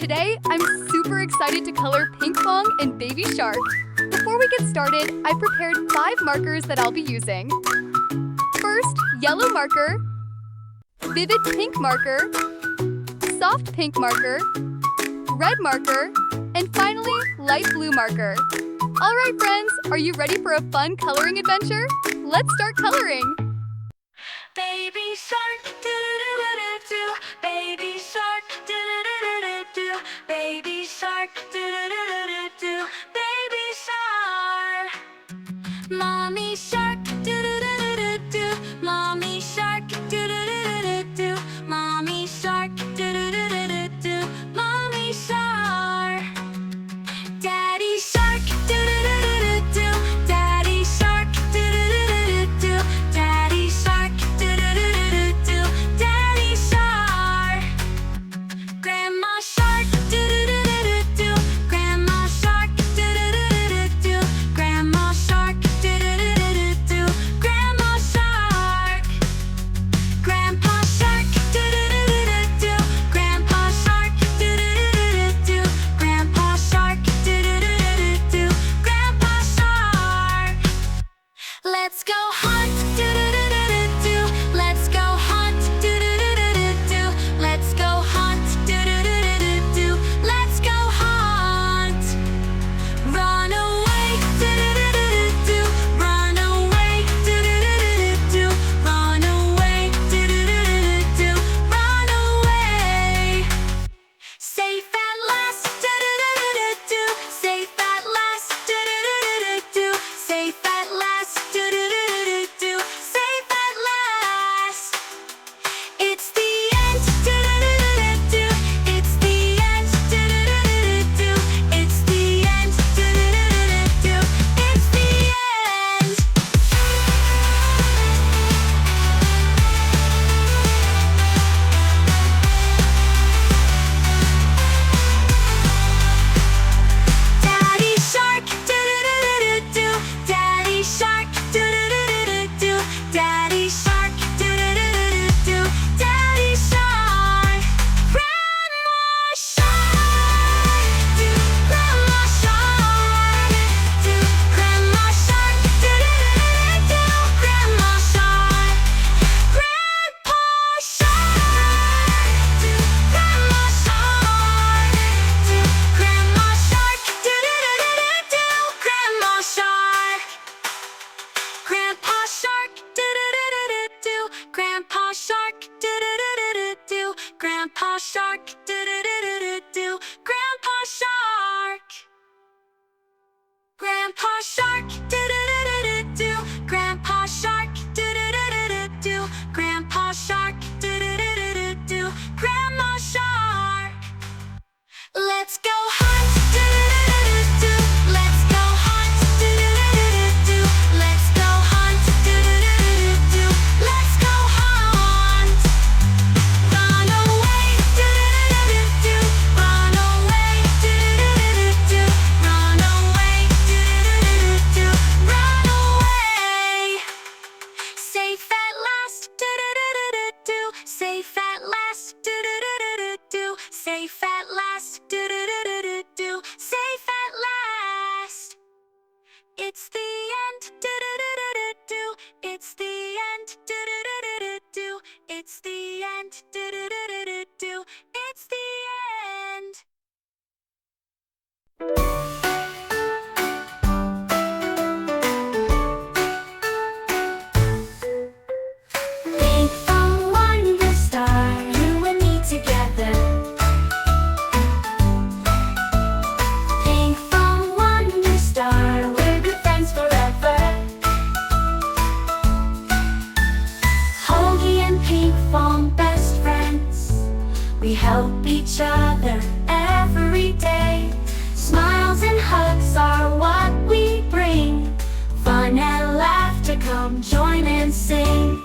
Today, I'm super excited to color Pinkfong and Baby Shark. Before we get started, I prepared 5 markers that I'll be using. First, yellow marker, vivid pink marker, soft pink marker, red marker, and finally, light blue marker. All right, friends, are you ready for a fun coloring adventure? Let's start coloring. Baby shark, do-do-do-do-do. Baby shark, do-do-do-do-do. Baby shark, do-do-do-do-do. Baby shark. Mommy shark, do-do-do-do-do. Mommy shark, do-do-do-do-do. Mommy shark, do-do-do-do-do. Mommy shark. Daddy shark, do-do-do-do-do. Daddy shark, do-do-do-do-do. Daddy shark, do-do-do-do-do. Daddy shark. Grandma shark, do-do-do-do-do. Grandma shark, do-do-do-do-do. Grandma shark, do-do-do-do-do. Grandma shark. Grandpa shark, do-do-do-do-do. Grandpa shark, do-do-do-do-do. Grandpa shark, do-do-do-do-do. Grandpa shark. Let's go hunt, do-do-do-do-do. Let's go hunt, do-do-do-do-do. Let's go hunt, do-do-do-do-do. Let's go hunt. Run away, do-do-do-do-do. Run away, do-do-do-do-do. Run away, do-do-do-do-do. Run away. Safe at last, do-do-do-do-do. Safe at last, do-do-do-do-do. Safe at last, do-do-do-do-do. Safe at last. It's the end, do-do-do-do-do. It's the end, do-do-do-do-do. It's the end, do-do-do-do-do. It's the end. Daddy shark, do-do-do-do-do. Daddy shark, do-do-do-do-do. Daddy shark, do-do-do-do-do. Daddy shark. Grandma shark, do Grandma shark, do Grandma shark, do-do-do-do-do. Grandma shark. Grandpa shark, do Grandma shark, do Grandma shark, do-do-do-do-do. Grandma shark. Grandpa shark, do-do-do-do-do. Grandpa shark, do-do-do-do-do. Grandpa shark, do-do-do-do-do. Grandpa shark. Grandpa shark, do-do-do-do-do. Grandpa shark, do-do-do-do-do. Grandpa shark, do-do-do-do-do. Grandma shark. Let's go hunt, do-do-do-do-do. Let's go hunt, do-do-do-do-do. Let's go hunt, do-do-do-do-do. Let's go hunt. Run away, do-do-do-do-do. Run away, do-do-do-do-do. Run away, do-do-do-do-do. Run away. Safe at last, do-do-do-do-do. Safe at last, do-do-do-do-do. Safe at last, do-do-do-do-do. Safe at last. It's the end, do-do-do-do-do. It's the end, do-do-do-do-do. It's the end, do-do-do-do-do. It's the end. Pinkfong Wonderstar, you and me together. Pinkfong Wonderstar, we're good friends forever. Hoagie and Pinkfong, best friends. We help each other every day. Smiles and hugs are what we bring. Fun and laughter, come join and sing.